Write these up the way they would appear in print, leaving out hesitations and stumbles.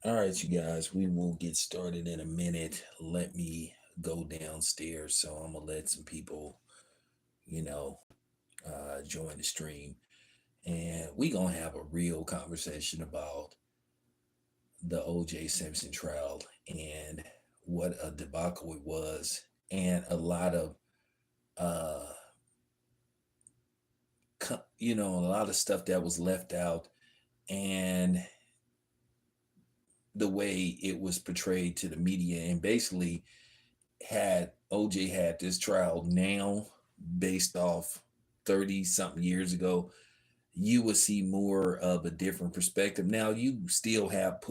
All right, you guys, we will get started in a minute. Let me go downstairs. So I'm gonna let some people, you know, join the stream, and we gonna have a real conversation about the O.J. Simpson trial and what a debacle it was, and a lot of, uh, a lot of stuff that was left out, and the way it was portrayed to the media, and basically had OJ had this trial now based off 30 something years ago, you would see more of a different perspective. Now you would still have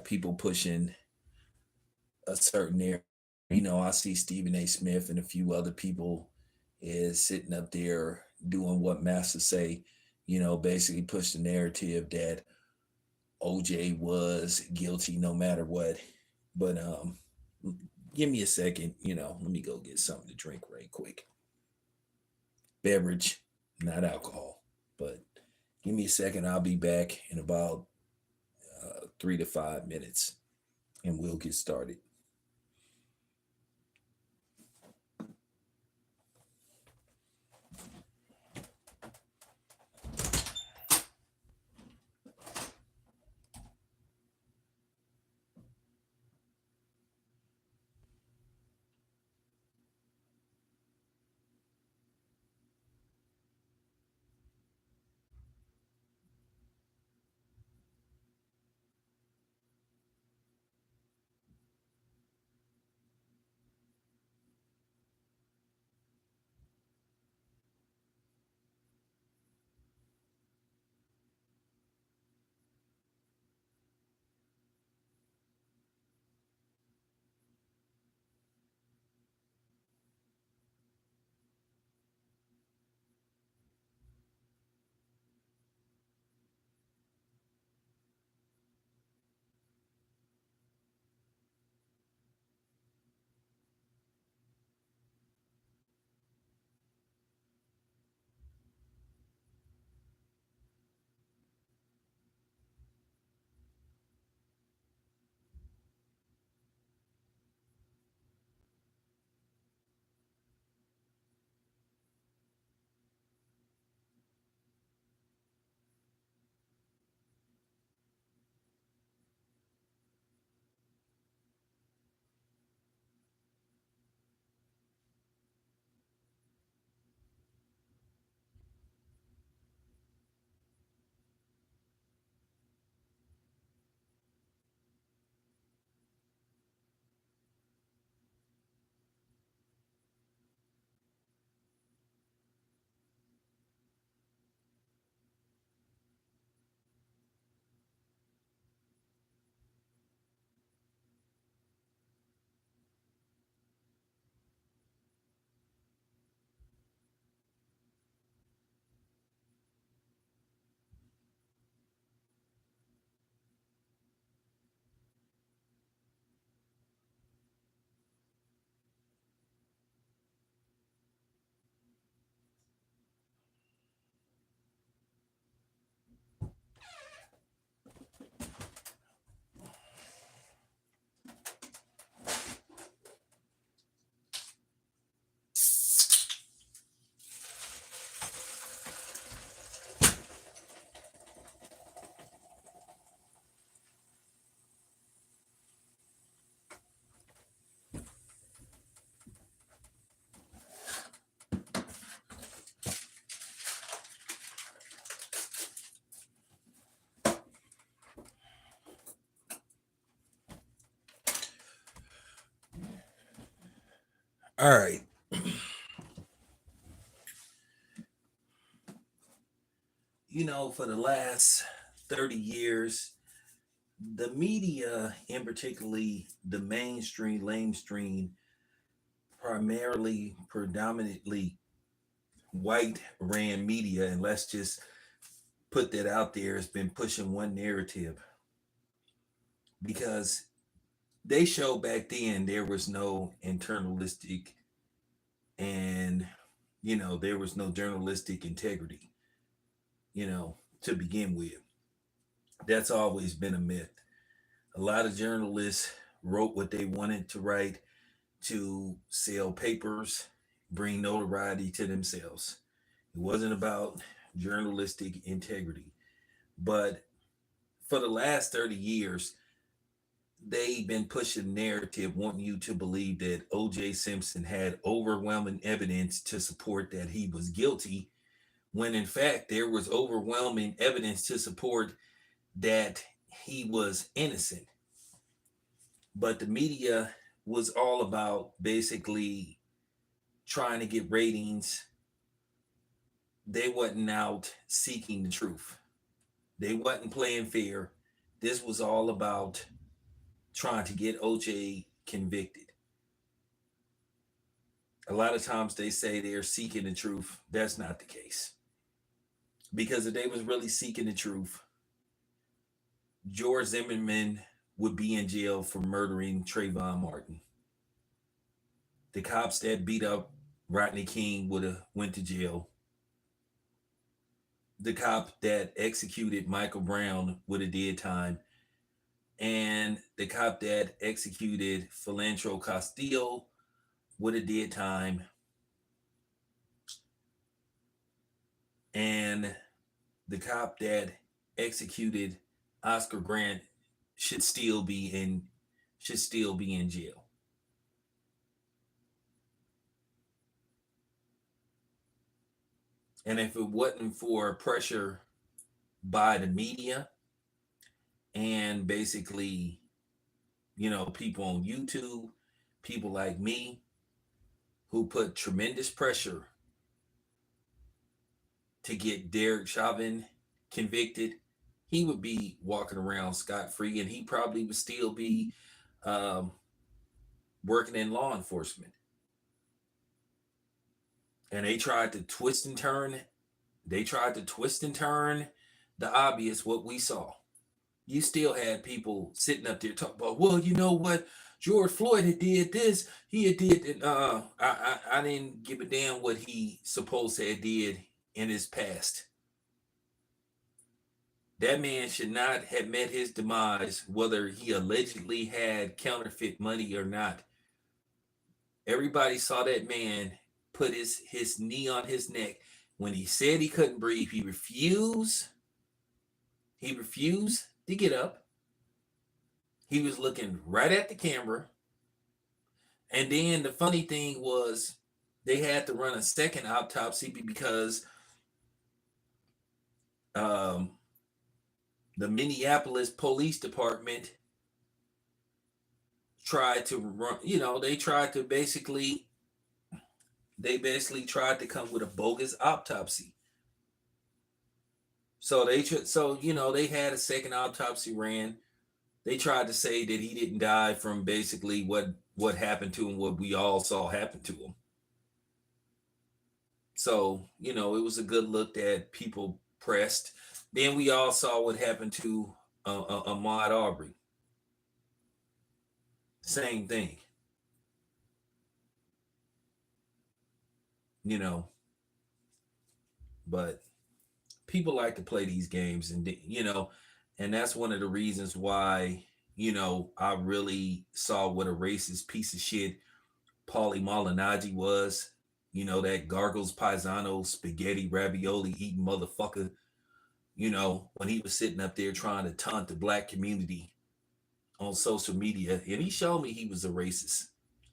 people pushing a certain area. I see Stephen A. Smith and a few other people is sitting up there doing what Master say, basically push the narrative that OJ was guilty no matter what. But give me a second, let me go get something to drink right quick. Beverage, not alcohol. But give me a second. I'll be back in about 3 to 5 minutes and we'll get started. All right. For the last 30 years, the media, and particularly the lamestream, primarily, predominantly white ran media, and let's just put that out there, has been pushing one narrative because they showed back then there was no internalistic and there was no journalistic integrity, to begin with. That's always been a myth. A lot of journalists wrote what they wanted to write to sell papers, bring notoriety to themselves. It wasn't about journalistic integrity. But for the last 30 years, they've been pushing the narrative, wanting you to believe that O.J. Simpson had overwhelming evidence to support that he was guilty, when in fact there was overwhelming evidence to support that he was innocent. But the media was all about basically trying to get ratings. They wasn't out seeking the truth. They wasn't playing fair. This was all about trying to get OJ convicted. A lot of times they say they're seeking the truth. That's not the case. Because if they was really seeking the truth, George Zimmerman would be in jail for murdering Trayvon Martin. The cops that beat up Rodney King would have went to jail. The cop that executed Michael Brown would have did time. And the cop that executed Philantro Castillo would have did time. And the cop that executed Oscar Grant should still be in jail. And if it wasn't for pressure by the media and basically, people on YouTube, people like me who put tremendous pressure to get Derek Chauvin convicted, he would be walking around scot free, and he probably would still be um, working in law enforcement. And they tried to twist and turn. They tried to twist and turn the obvious what we saw. You still had people sitting up there talking about, well, you know what? George Floyd had did this. He had did. I didn't give a damn what he supposed to have did in his past. That man should not have met his demise, whether he allegedly had counterfeit money or not. Everybody saw that man put his knee on his neck when he said he couldn't breathe. He refused. He refused to get up. He was looking right at the camera. And then the funny thing was they had to run a second autopsy because um, the Minneapolis Police Department tried to run, they basically tried to come with a bogus autopsy. They had a second autopsy ran. They tried to say that he didn't die from basically what happened to him, what we all saw happen to him. So, it was a good look that people pressed. Then we all saw what happened to Ahmaud Arbery. Same thing, you know. But people like to play these games, and that's one of the reasons why, I really saw what a racist piece of shit Paulie Malignaggi was. That gargles paisano spaghetti ravioli eating motherfucker. When he was sitting up there trying to taunt the black community on social media, and he showed me he was a racist.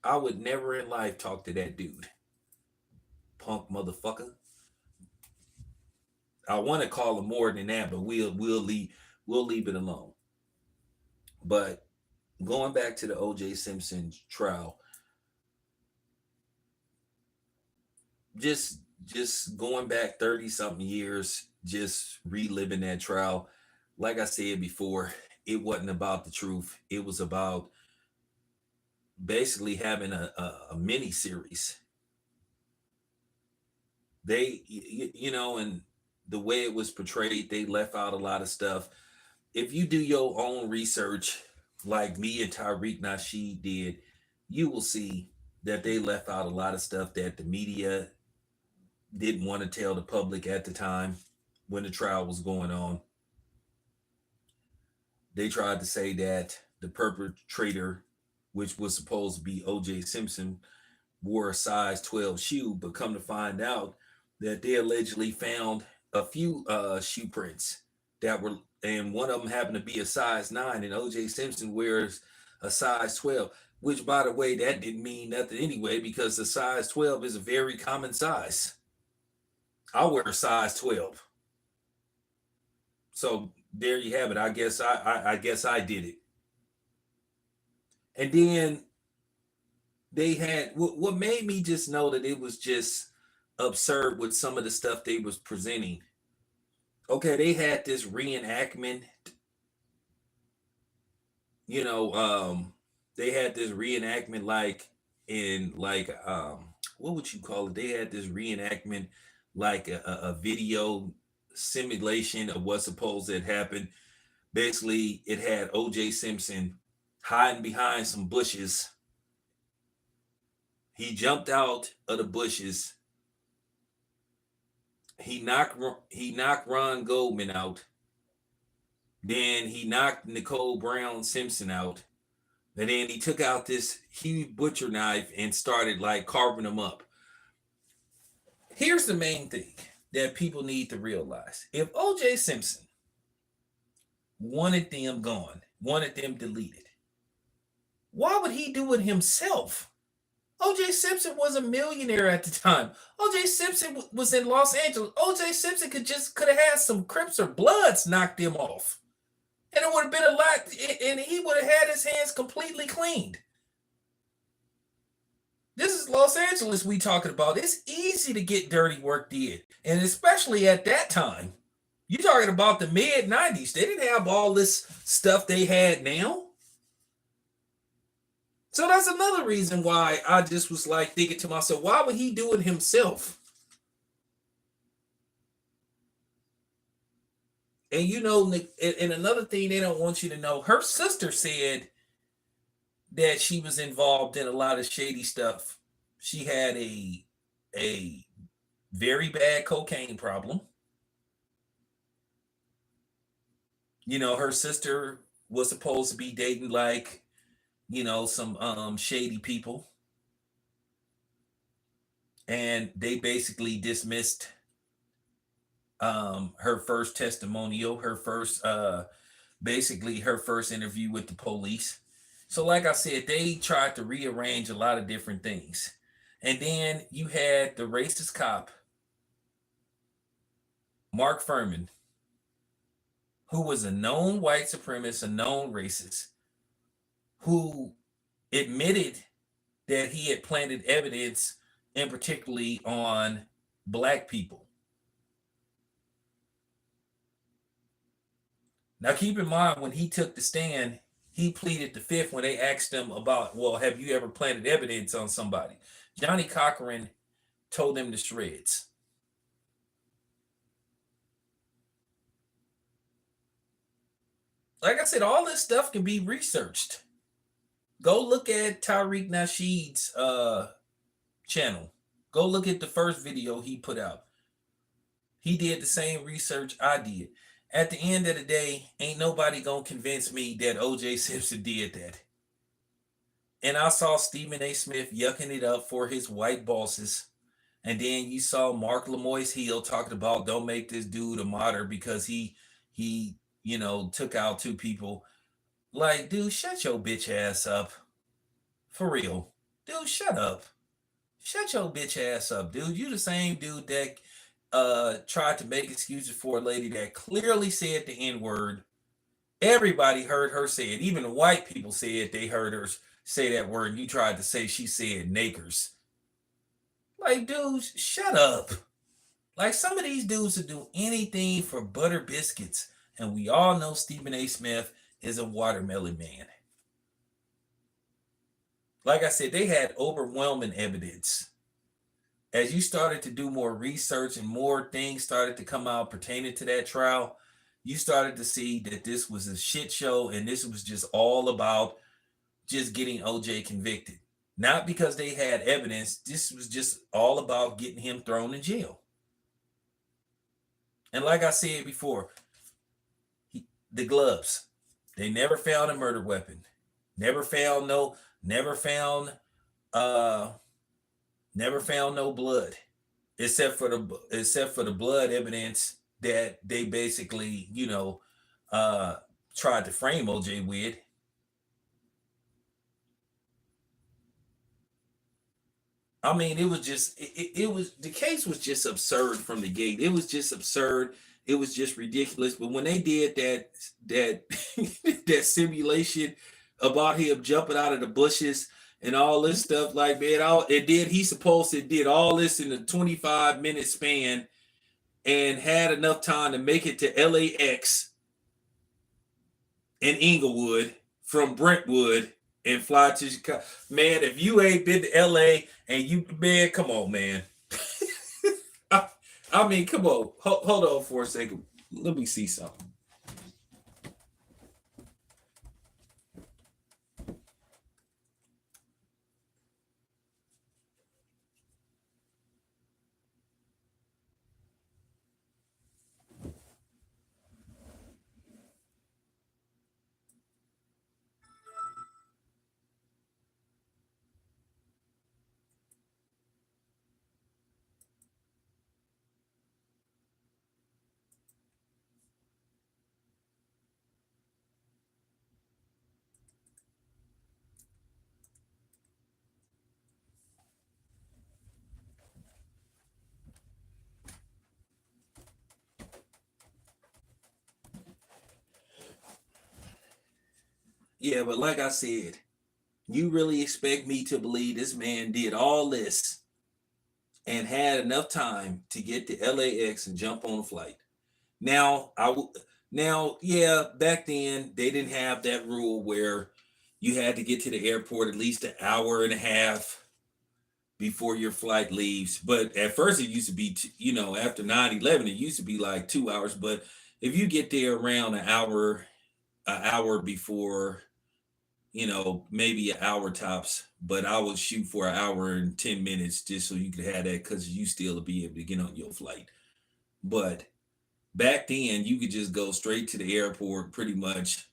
I would never in life talk to that dude. Punk motherfucker. I want to call him more than that, but we'll leave it alone. But going back to the O.J. Simpson trial, just going back 30 something years, just reliving that trial. Like I said before, it wasn't about the truth. It was about basically having a mini series. And the way it was portrayed, they left out a lot of stuff. If you do your own research, like me and Tariq Nasheed did, you will see that they left out a lot of stuff that the media didn't want to tell the public at the time when the trial was going on. They tried to say that the perpetrator, which was supposed to be OJ Simpson, wore a size 12 shoe, but come to find out that they allegedly found a few shoe prints that were, and one of them happened to be a size 9, and OJ Simpson wears a size 12, which, by the way, that didn't mean nothing anyway, because the size 12 is a very common size. I wear a size 12. So there you have it. I guess I did it. And then they had what made me just know that it was just absurd with some of the stuff they was presenting. Okay, they had this reenactment, you know, they had this reenactment like in like what would you call it? They had this reenactment like a video simulation of what's supposed to have happened. Basically, it had OJ Simpson hiding behind some bushes. He jumped out of the bushes. He knocked Ron Goldman out. Then he knocked Nicole Brown Simpson out. And then he took out this huge butcher knife and started like carving them up. Here's the main thing that people need to realize. If OJ Simpson wanted them gone, wanted them deleted, why would he do it himself? OJ Simpson was a millionaire at the time. OJ Simpson was in Los Angeles. OJ Simpson could have had some Crips or Bloods knock them off. And it would have been a lot, and he would have had his hands completely cleaned. This is Los Angeles we talking about. It's easy to get dirty work did. And especially at that time. You're talking about the mid-90s. They didn't have all this stuff they had now. So that's another reason why I just was like thinking to myself, why would he do it himself? And you know, and another thing they don't want you to know, her sister said that she was involved in a lot of shady stuff. She had a very bad cocaine problem. You know, her sister was supposed to be dating like, you know, some shady people. And they basically dismissed her first testimonial, her first basically her first interview with the police. So like I said, they tried to rearrange a lot of different things. And then you had the racist cop, Mark Furman, who was a known white supremacist, a known racist, who admitted that he had planted evidence, and particularly on black people. Now, keep in mind, when he took the stand, he pleaded the fifth when they asked him about, well, have you ever planted evidence on somebody? Johnny Cochran told them to shreds. Like I said, all this stuff can be researched. Go look at Tariq Nasheed's channel. Go look at the first video he put out. He did the same research I did. At the end of the day, ain't nobody gonna convince me that OJ Simpson did that. And I saw Stephen A. Smith yucking it up for his white bosses. And then you saw Mark Lamoise Hill talking about don't make this dude a martyr because he you know took out two people. Like, dude, shut your bitch ass up. For real. Dude, shut up. Shut your bitch ass up, dude. You the same dude that tried to make excuses for a lady that clearly said the N-word. Everybody heard her say it. Even the white people said they heard her say that word. You tried to say she said nakers. Like, dudes, shut up. Like, some of these dudes will do anything for butter biscuits. And we all know Stephen A. Smith is a watermelon man. Like I said, they had overwhelming evidence. As you started to do more research and more things started to come out pertaining to that trial, you started to see that this was a shit show and this was just all about just getting OJ convicted. Not because they had evidence. This was just all about getting him thrown in jail. And like I said before, the gloves. They never found a murder weapon. Never found no. Never found. Uh. Never found no blood, except for the blood evidence that they basically, uh, tried to frame OJ with. I mean, it was just it was the case was just absurd from the gate. It was just absurd. It was just ridiculous. But when they did that that simulation about him jumping out of the bushes and all this stuff, like man, he supposed to did all this in a 25-minute span and had enough time to make it to LAX and Inglewood from Brentwood and fly to Chicago. Man, if you ain't been to LA and you, man, come on, man. I, I mean, come on. Hold on for a second. Let me see something. Yeah, but like I said, you really expect me to believe this man did all this and had enough time to get to LAX and jump on a flight? Now, yeah, back then they didn't have that rule where you had to get to the airport at least an hour and a half before your flight leaves. But at first it used to be, after 9/11, it used to be like 2 hours. But if you get there around an hour before, maybe an hour tops, but I would shoot for an hour and 10 minutes just so you could have that because you still be able to get on your flight. But back then, you could just go straight to the airport, pretty much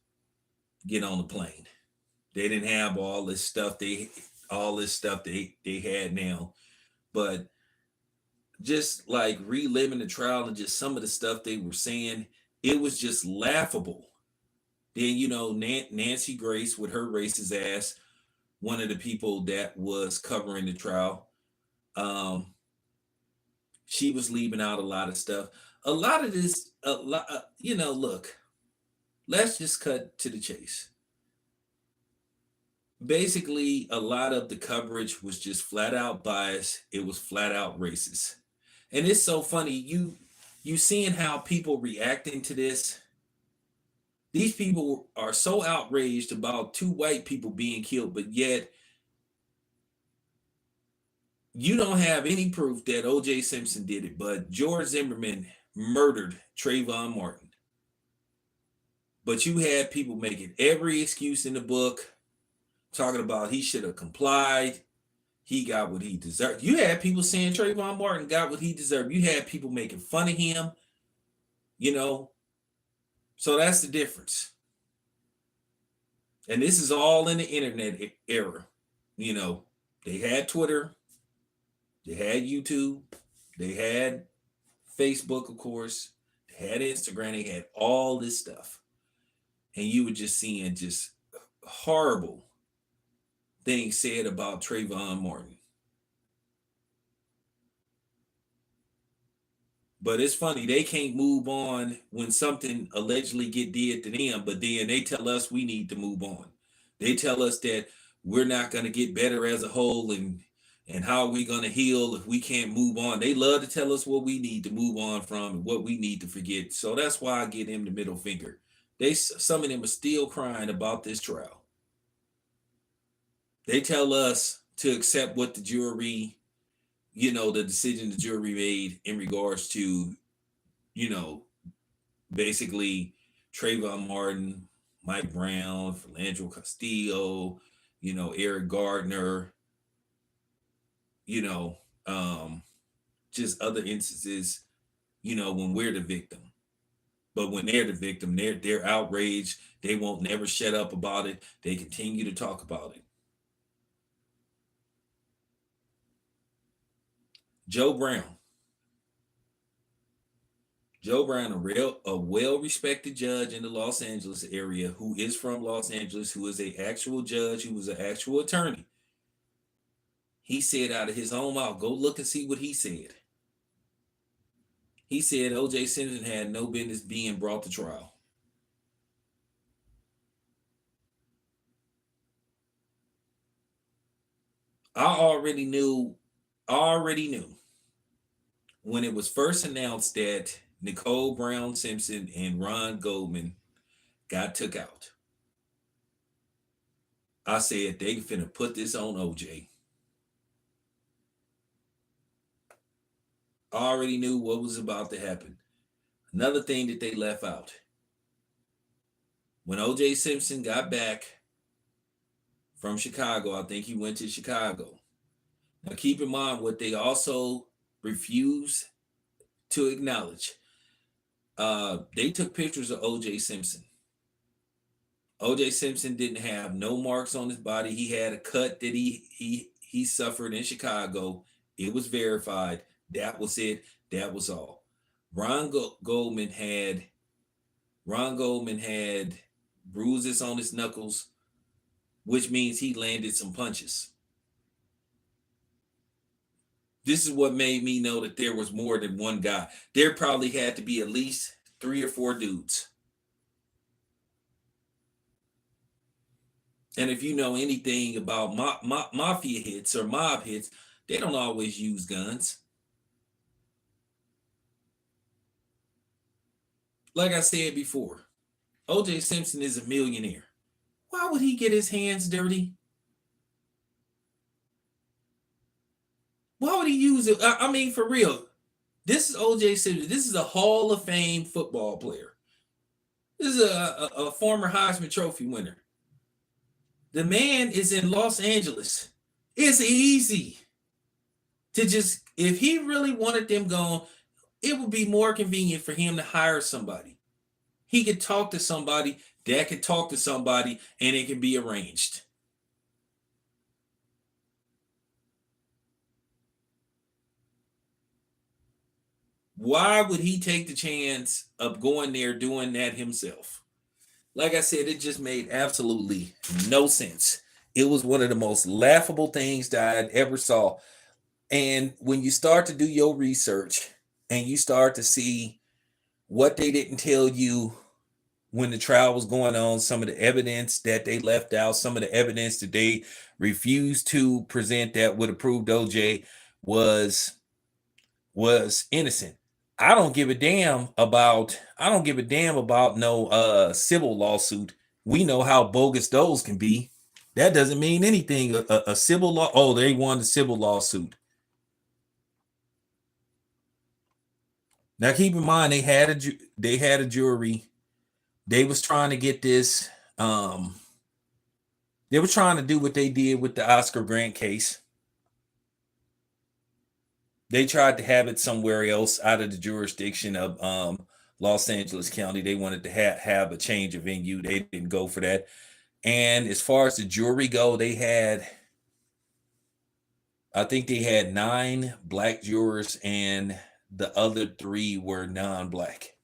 get on the plane. They didn't have all this stuff they had now. But just like reliving the trial and just some of the stuff they were saying, it was just laughable. Then Nancy Grace with her racist ass, one of the people that was covering the trial, um, she was leaving out a lot of stuff. A lot of this, look, let's just cut to the chase. Basically, a lot of the coverage was just flat out biased. It was flat out racist. And it's so funny, you seeing how people reacting to this. These people are so outraged about two white people being killed, but yet you don't have any proof that OJ Simpson did it, but George Zimmerman murdered Trayvon Martin. But you had people making every excuse in the book, talking about he should have complied. He got what he deserved. You had people saying Trayvon Martin got what he deserved. You had people making fun of him, you know. So that's the difference. And this is all in the internet era. They had Twitter, they had YouTube, they had Facebook, of course, they had Instagram, they had all this stuff. And you were just seeing just horrible things said about Trayvon Martin. But it's funny, they can't move on when something allegedly get did to them, but then they tell us we need to move on. They tell us that we're not going to get better as a whole, and how are we going to heal if we can't move on. They love to tell us what we need to move on from and what we need to forget. So that's why I give them the middle finger. Some of them are still crying about this trial. They tell us to accept what the jury, the decision the jury made in regards to, you know, basically Trayvon Martin, Mike Brown, Philando Castillo, Eric Gardner, you know, um, just other instances, when we're the victim. But when they're the victim, they're outraged. They won't never shut up about it. They continue to talk about it. Joe Brown. Joe Brown, a well-respected judge in the Los Angeles area, who is from Los Angeles, who is a actual judge, who was an actual attorney. He said out of his own mouth, go look and see what he said. He said O.J. Simpson had no business being brought to trial. I already knew when it was first announced that Nicole Brown Simpson and Ron Goldman got took out. I said they finna put this on OJ. I already knew what was about to happen. Another thing that they left out. When OJ Simpson got back from Chicago, I think he went to Chicago. Now keep in mind what they also refused to acknowledge. They took pictures of OJ Simpson. OJ Simpson didn't have no marks on his body. He had a cut that he suffered in Chicago. It was verified. That was it. That was all. Goldman had bruises on his knuckles, which means he landed some punches. This is what made me know that there was more than one guy. There probably had to be at least 3 or 4 dudes. And if you know anything about mafia hits or mob hits, they don't always use guns. Like I said before, O.J. Simpson is a millionaire. Why would he get his hands dirty? Why would he use it? I mean, for real. This is O.J. Simpson. This is a Hall of Fame football player. This is a former Heisman Trophy winner. The man is in Los Angeles. It's easy to just, if he really wanted them gone, it would be more convenient for him to hire somebody. He could talk to somebody that could talk to somebody, and it can be arranged. Why would he take the chance of going there doing that himself? Like I said, it just made absolutely no sense. It was one of the most laughable things that I ever saw. And when you start to do your research and you start to see what they didn't tell you when the trial was going on, some of the evidence that they left out, some of the evidence that they refused to present that would have proved OJ was innocent. I don't give a damn about no civil lawsuit. We know how bogus those can be. That doesn't mean anything. A civil law, oh, they won the civil lawsuit. Now keep in mind they had a jury. They was trying to get this they were trying to do what they did with the Oscar Grant case. They tried to have it somewhere else out of the jurisdiction of Los Angeles County. They wanted to have a change of venue. They didn't go for that. And as far as the jury go, I think they had 9 black jurors and the other 3 were non-black.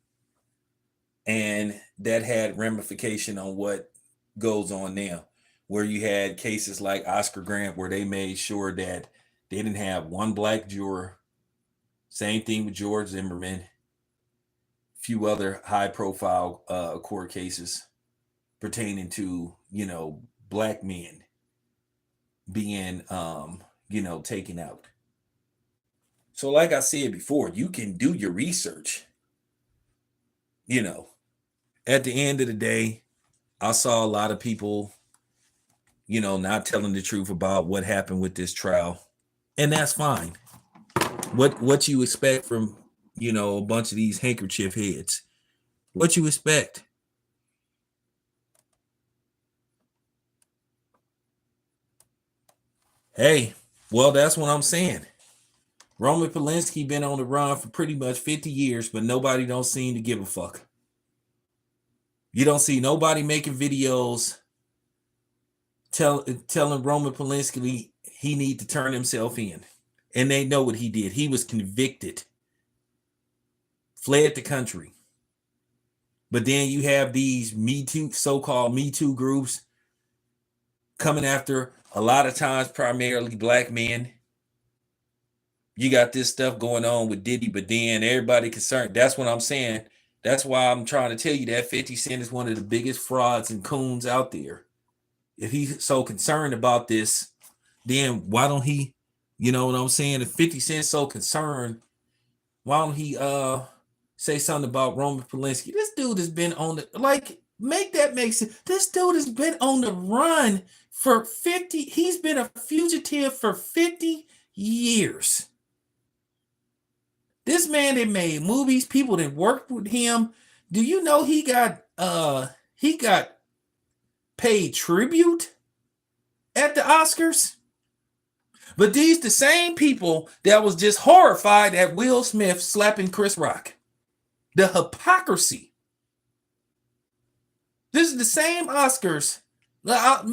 And that had ramification on what goes on now, where you had cases like Oscar Grant, where they made sure that they didn't have one black juror. Same thing with George Zimmerman. A few other high-profile court cases pertaining to, black men being, taken out. So like I said before, you can do your research. At the end of the day, I saw a lot of people, not telling the truth about what happened with this trial. And that's fine. What you expect from, a bunch of these handkerchief heads? What you expect? Hey, well, that's what I'm saying. Roman Polanski been on the run for pretty much 50 years, but nobody don't seem to give a fuck. You don't see nobody making videos telling Roman Polanski he need to turn himself in. And they know what he did. He was convicted, fled the country. But then you have these Me Too, so-called Me Too groups coming after a lot of times primarily black men. You got this stuff going on with Diddy, but then everybody concerned. That's what I'm saying. That's why I'm trying to tell you that 50 Cent is one of the biggest frauds and coons out there. If he's so concerned about this, then why don't he, you know what I'm saying? If 50 Cent's so concerned, why don't he say something about Roman Polanski? This dude has been on the, like, make that make sense. This dude has been on the run for 50, he's been a fugitive for 50 years. This man that made movies, people that worked with him. Do you know he got paid tribute at the Oscars? But these the same people that was just horrified at Will Smith slapping Chris Rock. The hypocrisy. This is the same Oscars.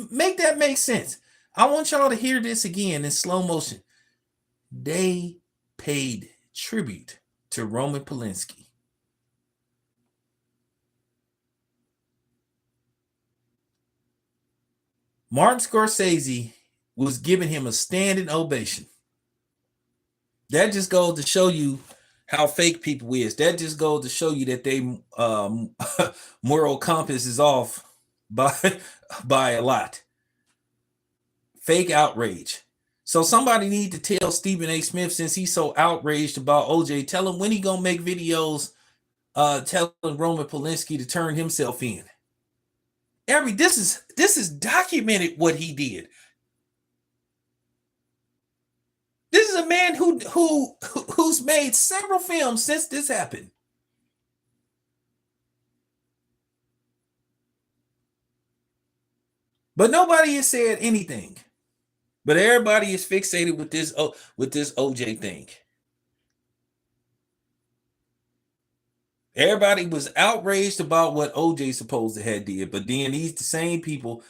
Make that make sense. I want y'all to hear this again in slow motion. They paid tribute to Roman Polanski. Martin Scorsese was giving him a standing ovation. That just goes to show you how fake people is. That just goes to show you that they moral compass is off by a lot. Fake outrage. So somebody need to tell Stephen A. Smith, since he's so outraged about OJ, tell him when he gonna make videos telling Roman Polanski to turn himself in. This is documented what he did. This is a man who's made several films since this happened. But nobody has said anything. But everybody is fixated with this OJ thing. Everybody was outraged about what OJ supposed to have did, but then these the same people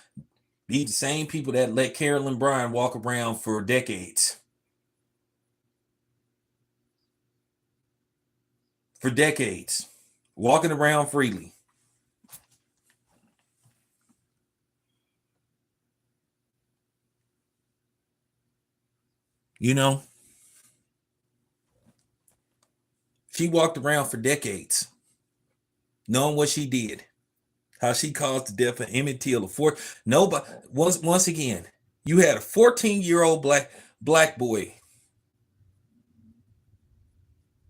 that let Carolyn Bryan walk around for decades. For decades, walking around freely. You know, she walked around for decades, knowing what she did, how she caused the death of Emmett Till. Nobody. Once again, you had a 14-year-old black boy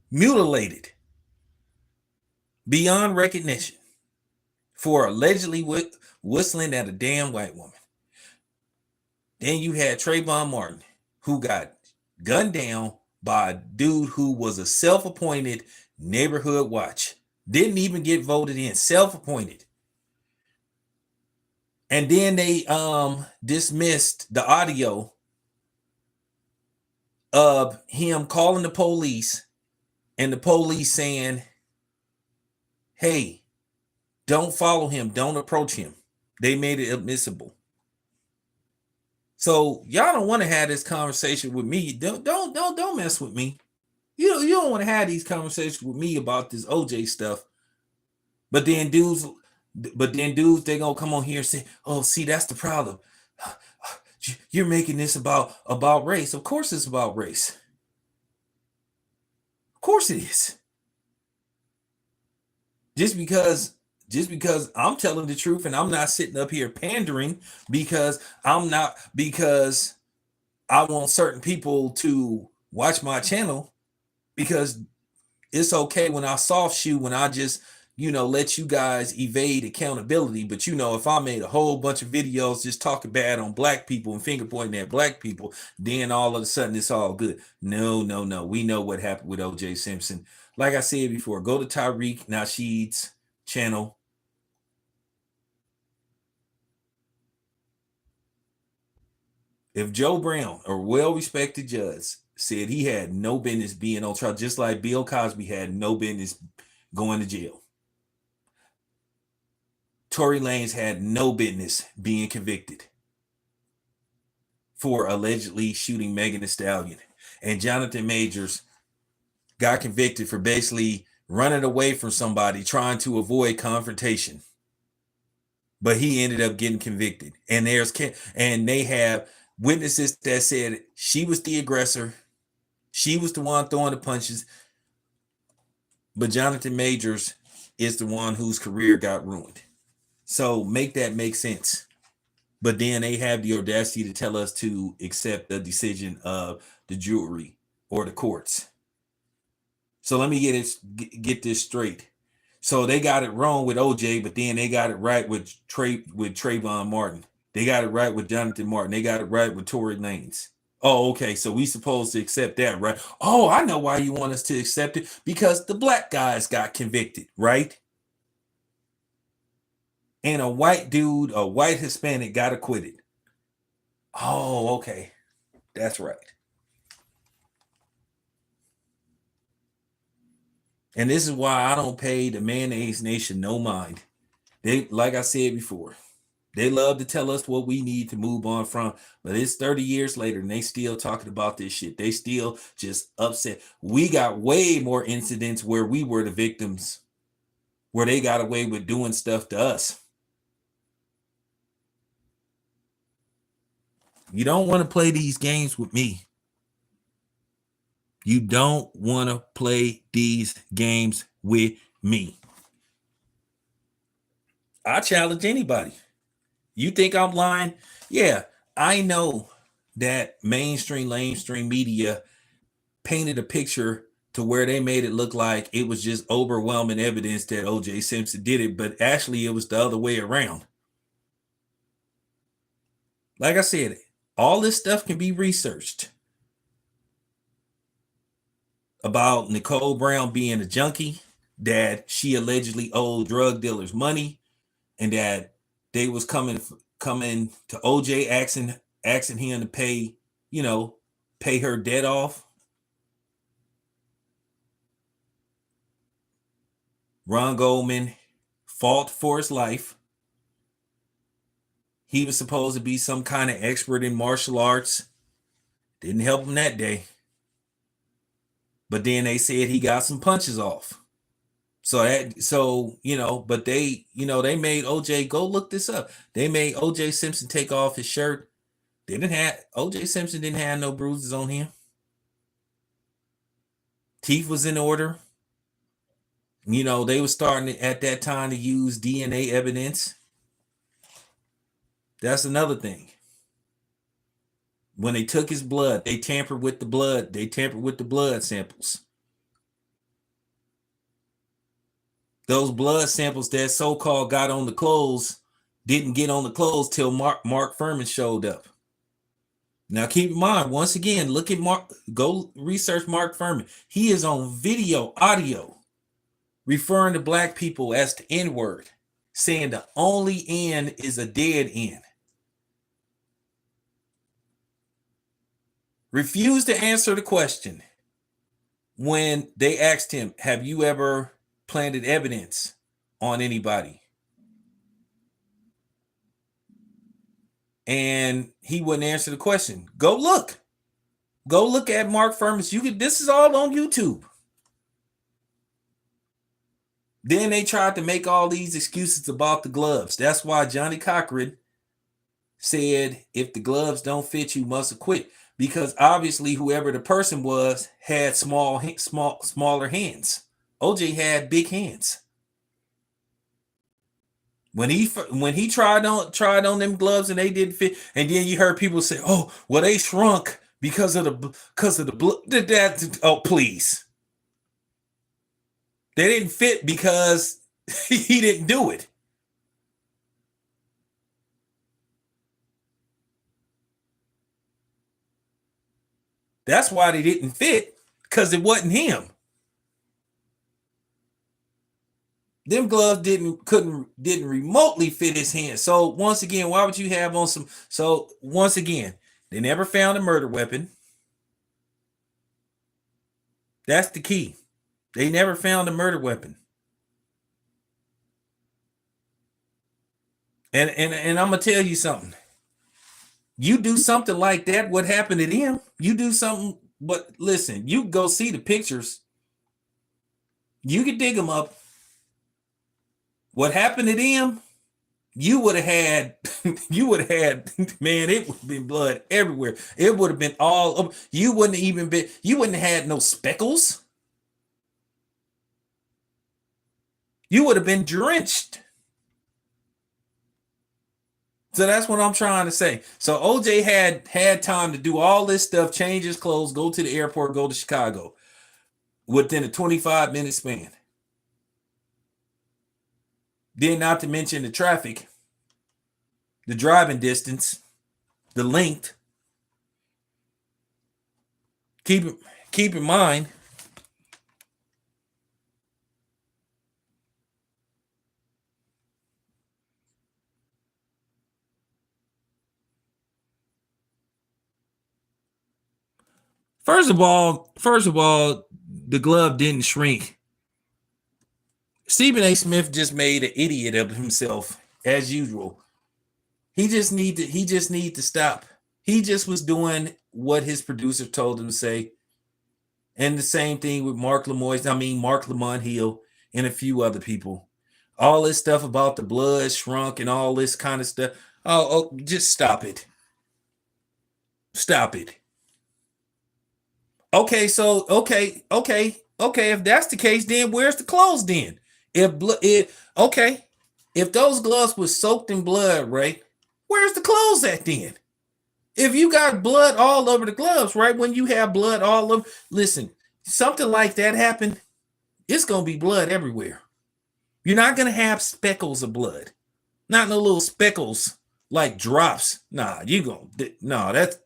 mutilated beyond recognition for allegedly whistling at a damn white woman. Then you had Trayvon Martin, who got gunned down by a dude who was a self-appointed neighborhood watch. Didn't even get voted in, self-appointed. And then they dismissed the audio of him calling the police and the police saying, hey, don't follow him, don't approach him. They made it admissible. So y'all don't want to have this conversation with me. Don't mess with me. You don't want to have these conversations with me about this OJ stuff. But then dudes, they gonna come on here and say, "Oh, see, that's the problem. You're making this about race." Of course, it's about race. Of course, it is. Just because I'm telling the truth and I'm not sitting up here pandering because I want certain people to watch my channel, because it's okay when I soft shoe, when I just, let you guys evade accountability. But, if I made a whole bunch of videos just talking bad on black people and finger pointing at black people, then all of a sudden it's all good. No. We know what happened with OJ Simpson. Like I said before, go to Tariq Nasheed's channel. If Joe Brown, a well-respected judge, said he had no business being on trial, just like Bill Cosby had no business going to jail. Tory Lanez had no business being convicted for allegedly shooting Megan Thee Stallion. And Jonathan Majors got convicted for basically running away from somebody trying to avoid confrontation. But he ended up getting convicted. And they have witnesses that said she was the aggressor. She was the one throwing the punches. But Jonathan Majors is the one whose career got ruined. So make that make sense. But then they have the audacity to tell us to accept the decision of the jury or the courts. So let me get this straight. So they got it wrong with OJ, but then they got it right with Trayvon Martin. They got it right with Jonathan Martin. They got it right with Tory Lanez. Oh, okay. So we supposed to accept that, right? Oh, I know why you want us to accept it. Because the black guys got convicted, right? And a white dude, a white Hispanic got acquitted. Oh, okay. That's right. And this is why I don't pay the Mayonnaise Nation no mind. They, like I said before, they love to tell us what we need to move on from, but it's 30 years later and they still talking about this shit. They still just upset. We got way more incidents where we were the victims, where they got away with doing stuff to us. You don't want to play these games with me. You don't want to play these games with me. I challenge anybody. You think I'm lying? Yeah, I know that mainstream media painted a picture to where they made it look like it was just overwhelming evidence that O.J. Simpson did it, but actually it was the other way around. Like I said, all this stuff can be researched. About Nicole Brown being a junkie, that she allegedly owed drug dealers money, and that they was coming to OJ asking him to pay her debt off. Ron Goldman fought for his life. He was supposed to be some kind of expert in martial arts. Didn't help him that day. But then they said he got some punches off. But they made OJ, go look this up. They made OJ Simpson take off his shirt. OJ Simpson didn't have no bruises on him. Teeth was in order. They were starting at that time to use DNA evidence. That's another thing. When they took his blood, they tampered with the blood. They tampered with the blood samples. Those blood samples that so-called got on the clothes didn't get on the clothes till Mark Furman showed up. Now keep in mind, once again, look at go research Mark Furman. He is on video, audio, referring to black people as the N-word, saying the only N is a dead N. Refused to answer the question when they asked him, have you ever planted evidence on anybody? And he wouldn't answer the question. Go look at Mark Furman's. This is all on YouTube. Then they tried to make all these excuses about the gloves. That's why Johnny Cochran said, if the gloves don't fit, you must acquit. Because obviously whoever the person was had smaller hands. OJ had big hands. When he tried on them gloves and they didn't fit, and then you heard people say, "Oh, well, they shrunk because of the blood." Oh, please. They didn't fit because he didn't do it. That's why they didn't fit, because it wasn't him. Them gloves didn't remotely fit his hand. So once again, why would you have on some? So once again, they never found a murder weapon. That's the key. They never found a murder weapon. And I'm gonna tell you something. You do something like that, what happened to them? You do something, but listen, you go see the pictures. You can dig them up. What happened to them? You would have had, you would have had, man, it would have been blood everywhere. It would have been all over. You wouldn't have even been, you wouldn't have had no speckles. You would have been drenched. So that's what I'm trying to say. So OJ had time to do all this stuff, change his clothes, go to the airport, go to Chicago within a 25-minute span. Then not to mention the traffic, the driving distance, the length. Keep in mind, first of all, the glove didn't shrink. Stephen A. Smith just made an idiot of himself as usual. He just need to stop. He just was doing what his producer told him to say. And the same thing with Mark Lamont Hill and a few other people. All this stuff about the blood shrunk and all this kind of stuff. Oh, just stop it. Stop it. Okay, so okay. If that's the case, then where's the clothes then? If those gloves were soaked in blood, right? Where's the clothes at then? If you got blood all over the gloves, right? When you have blood all over, listen, something like that happened, it's gonna be blood everywhere. You're not gonna have speckles of blood, not no little speckles like drops. Nah, that's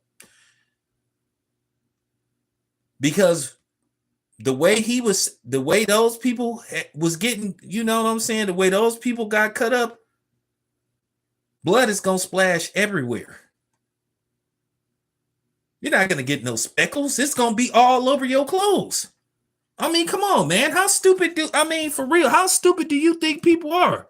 because the way those people was getting, you know what I'm saying? The way those people got cut up, blood is gonna splash everywhere. You're not gonna get no speckles. It's gonna be all over your clothes. I mean, come on, man. For real, how stupid do you think people are?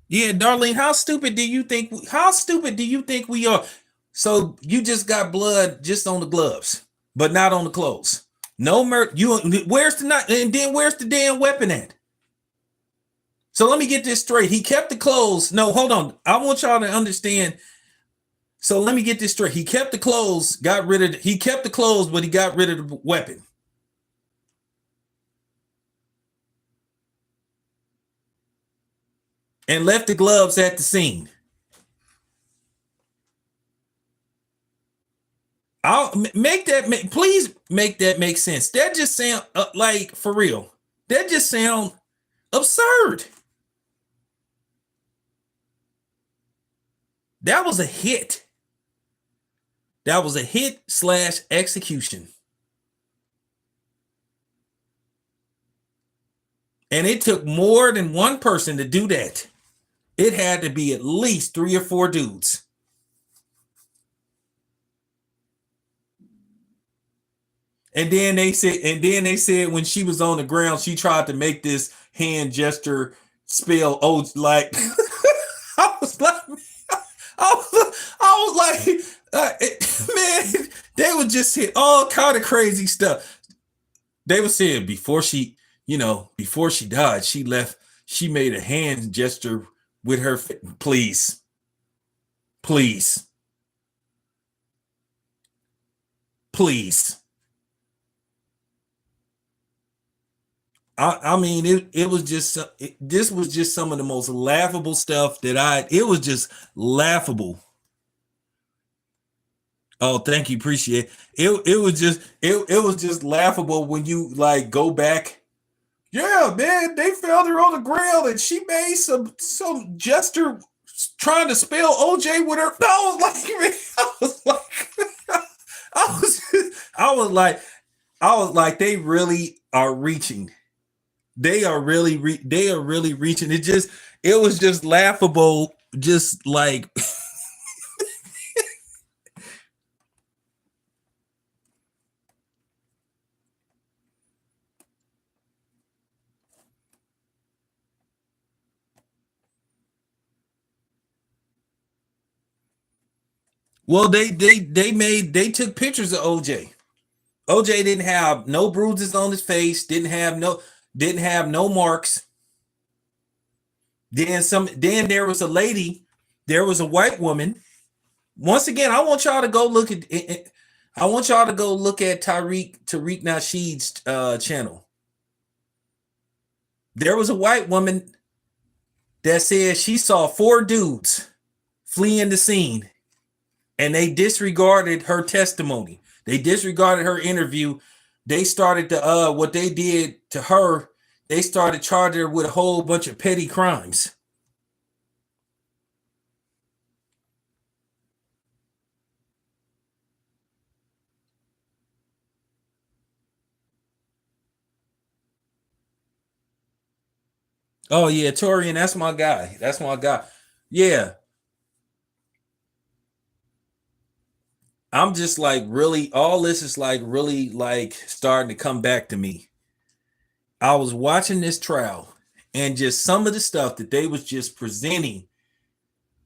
Yeah, Darlene, how stupid do you think we are? So you just got blood just on the gloves, but not on the clothes. No murder. Where's the not? And then where's the damn weapon at? So let me get this straight. He kept the clothes. No, hold on. I want y'all to understand. So let me get this straight. He kept the clothes, he kept the clothes, but he got rid of the weapon. And left the gloves at the scene. Please make that make sense. That just sound like, for real. That just sound absurd. That was a hit. That was a hit / execution. And it took more than one person to do that. It had to be at least 3 or 4 dudes. And then they said when she was on the ground, she tried to make this hand gesture spell like I was like, man, they would just hit all kind of crazy stuff. They were saying before she died, she made a hand gesture with her. Please. I mean, this was just some of the most laughable stuff it was just laughable. Oh, thank you. Appreciate it. It was just laughable when you like go back. Yeah, man, they found her on the ground and she made some gesture trying to spell OJ with her. I was like, they really are reaching. They are really reaching. It was just laughable, just like Well, they took pictures of OJ. OJ didn't have no bruises on his face, didn't have no marks. Then there was a lady, there was a white woman. Once again, I want y'all to go look at Tariq Nasheed's channel. There was a white woman that said she saw 4 dudes fleeing the scene, and they disregarded her testimony. They disregarded her interview. They started to what they did to her. They started charging her with a whole bunch of petty crimes. Oh yeah, Torian, that's my guy. That's my guy. Yeah. I'm just like really, all this is like really like starting to come back to me. I was watching this trial, and just some of the stuff that they was just presenting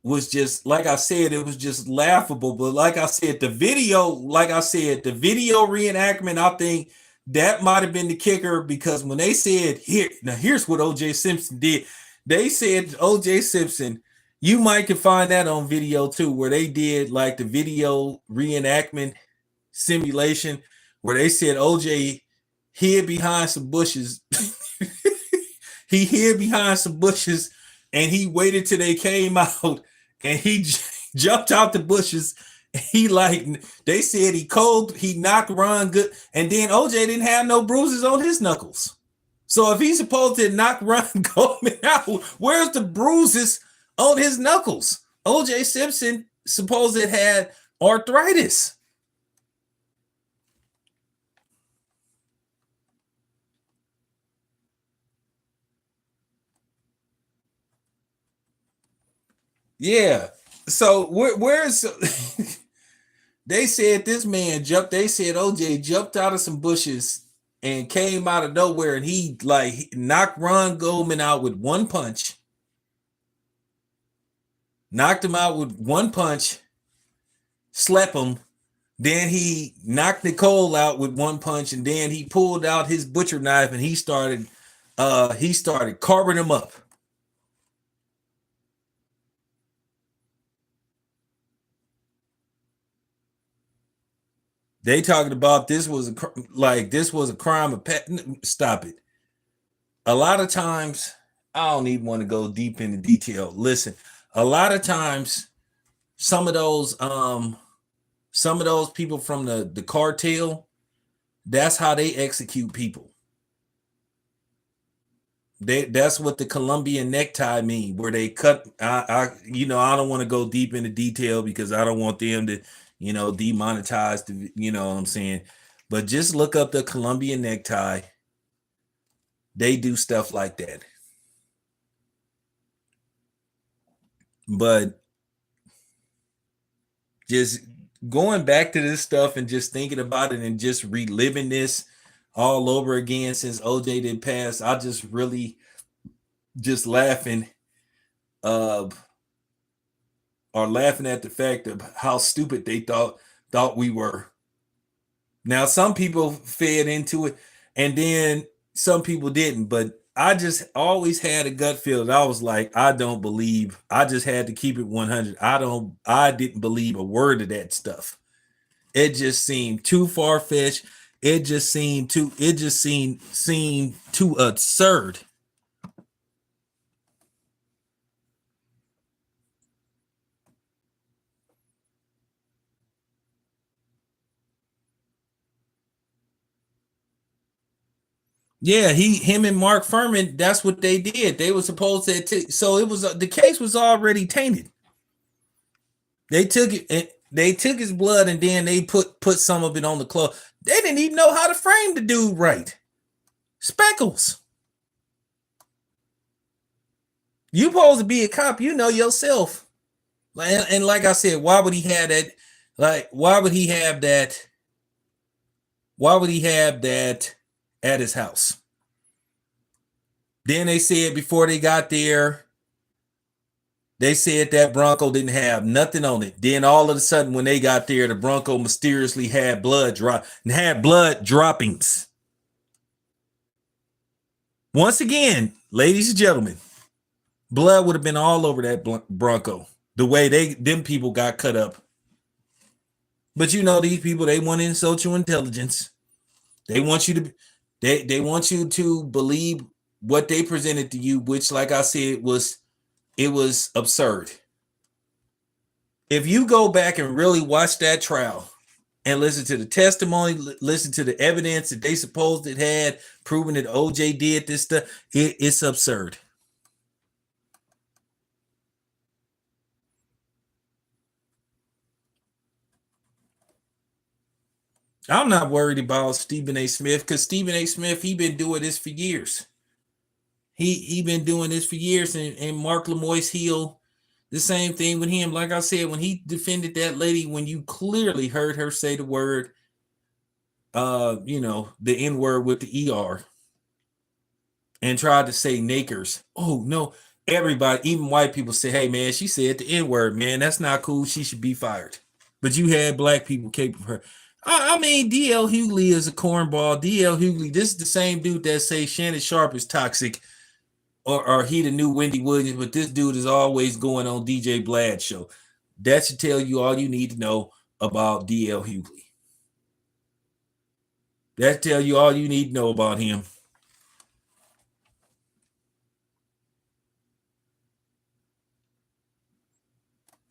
was just, like I said, it was just laughable. But like I said, the video reenactment, I think that might have been the kicker, because when they said, here's what OJ Simpson did, they said OJ Simpson, you might can find that on video too, where they did like the video reenactment simulation where they said OJ hid behind some bushes. He hid behind some bushes and he waited till they came out, and he jumped out the bushes. He they said he knocked Ron good, and then OJ didn't have no bruises on his knuckles. So if he's supposed to knock Ron Goldman out, where's the bruises on his knuckles? OJ Simpson supposed it had arthritis. Yeah. So where's they said this man jumped, they said OJ jumped out of some bushes and came out of nowhere, and he knocked Ron Goldman out with one punch. Knocked him out with one punch, slept him. Then he knocked Nicole out with one punch, and then he pulled out his butcher knife and he started carving him up. They talking about this was a crime of stop it. A lot of times, I don't even want to go deep into detail. Listen, a lot of times, some of those people from the cartel, that's how they execute people. That's what the Colombian necktie mean, where they cut. I don't want to go deep into detail because I don't want them to, demonetize the, what I'm saying. But just look up the Colombian necktie. They do stuff like that. But just going back to this stuff and just thinking about it and just reliving this all over again since OJ did pass, I just really just laughing or laughing at the fact of how stupid they thought we were. Now some people fed into it and then some people didn't, but I just always had a gut feel that I was like, I don't believe. I just had to keep it 100. I didn't believe a word of that stuff. It just seemed too far-fetched. It just seemed too absurd. Yeah, him and Mark Furman, that's what they did. They were supposed to so it was the case was already tainted. They took it, they took his blood and then they put some of it on the clothes. They didn't even know how to frame the dude right. Speckles. You supposed to be a cop, you know yourself. And like I said, why would he have that? Like, why would he have that? Why would he have that at his house? Then they said before they got there, They said that Bronco didn't have nothing on it. Then all of a sudden, when they got there, the Bronco mysteriously had blood droppings. Once again, ladies and gentlemen, blood would have been all over that Bronco. The way them people got cut up. But you know, these people, they want to insult your intelligence. They want you to they want you to believe what they presented to you, which, like I said, it was absurd. If you go back and really watch that trial and listen to the testimony, listen to the evidence that they supposed it had, proving that OJ did this stuff, it's absurd. I'm not worried about Stephen A. Smith because Stephen A. Smith, he been doing this for years. He been doing this for years, and Mark Lamoy's heel, the same thing with him. Like I said, when he defended that lady, when you clearly heard her say the word, the N word with the ER, and tried to say nakers. Oh no, everybody, even white people say, "Hey man, she said the N word, man. That's not cool. She should be fired." But you had black people capable of her. I mean, DL Hughley is a cornball. DL Hughley, this is the same dude that say Shannon Sharp is toxic, or he the new Wendy Williams, but this dude is always going on DJ Blad's show. That should tell you all you need to know about DL Hughley. That tell you all you need to know about him.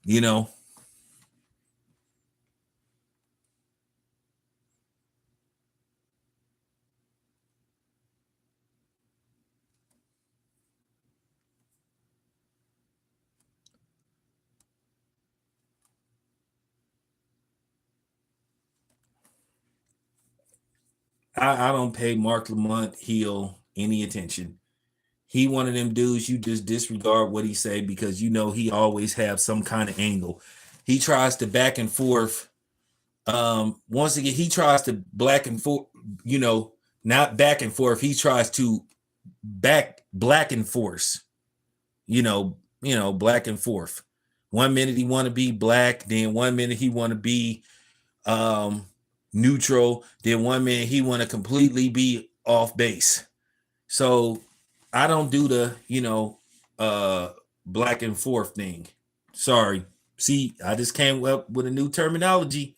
You know, I don't pay Mark Lamont Hill any attention. He one of them dudes you just disregard what he say because you know he always have some kind of angle. He tries to back and forth. Once again, he tries to black and forth, not back and forth. He tries to black and force, black and forth. 1 minute he want to be black, then 1 minute he want to be neutral, then 1 minute he want to completely be off base. So I don't do the, black and forth thing. Sorry. See, I just came up with a new terminology.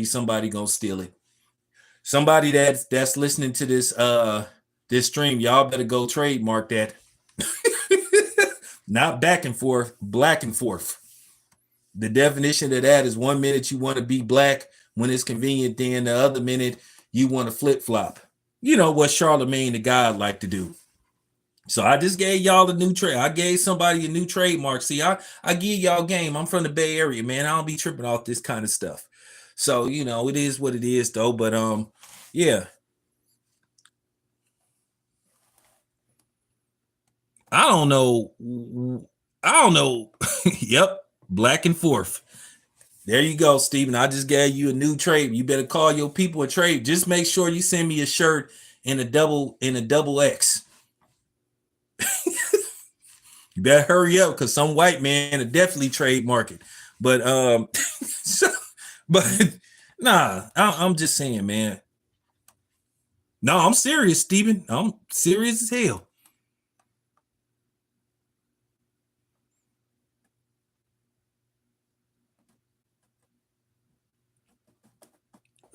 Somebody gonna steal it. Somebody that's listening to this stream, y'all better go trademark that. Not back and forth, black and forth. The definition of that is 1 minute you want to be black when it's convenient, then the other minute you want to flip flop. You know what Charlemagne the God like to do. So I just gave y'all a new trade. I gave somebody a new trademark. See, I give y'all game. I'm from the Bay Area, man. I don't be tripping off this kind of stuff. So, it is what it is though. But yeah. I don't know. Yep. Black and forth. There you go, Steven. I just gave you a new trade. You better call your people a trade. Just make sure you send me a shirt in a double X. You better hurry up because some white man will definitely trademark it. But nah, I'm just saying, man. No, I'm serious, Steven. I'm serious as hell.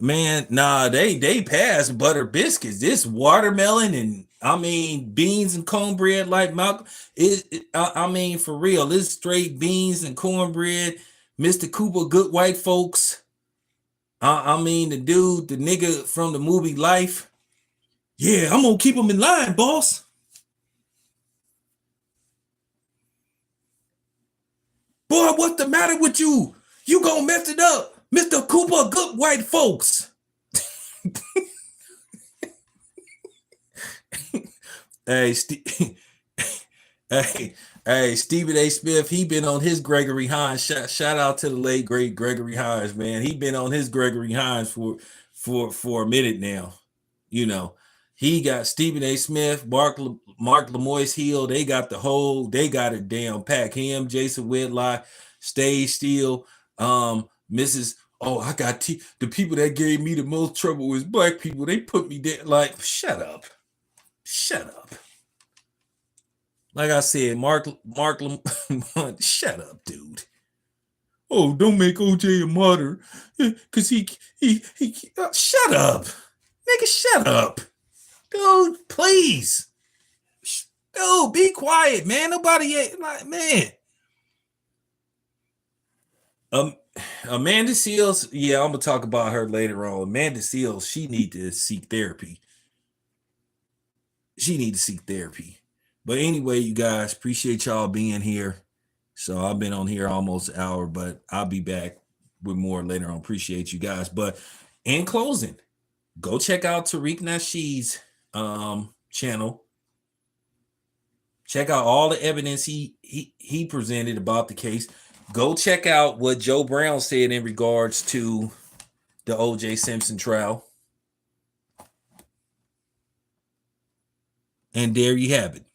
Man, nah, they pass butter biscuits. This watermelon and beans and cornbread like Malcolm. For real, this straight beans and cornbread. Mr. Cooper, good white folks. The dude, the nigga from the movie Life. Yeah, I'm gonna keep him in line, boss. Boy, what's the matter with you? You gonna mess it up. Mr. Cooper, good white folks. Hey, hey, Stephen A. Smith, he been on his Gregory Hines. Shout out to the late great Gregory Hines, man. He been on his Gregory Hines for a minute now. He got Stephen A. Smith, Mark Lamoise Hill. They got it damn pack. Him, Jason Whitlock, Stage Steele, Mrs. Oh, I got the people that gave me the most trouble was black people. They put me there. Like, shut up. Like I said, Mark, shut up, dude. Oh, don't make OJ a martyr, cause he shut up, nigga, shut up, dude, please, dude, be quiet, man. Nobody, like, man. Amanda Seals, yeah, I'm gonna talk about her later on. Amanda Seals, she need to seek therapy. But anyway, you guys, appreciate y'all being here. So I've been on here almost an hour, but I'll be back with more later on. Appreciate you guys. But in closing, go check out Tariq Nasheed's channel. Check out all the evidence he presented about the case. Go check out what Joe Brown said in regards to the O.J. Simpson trial. And there you have it.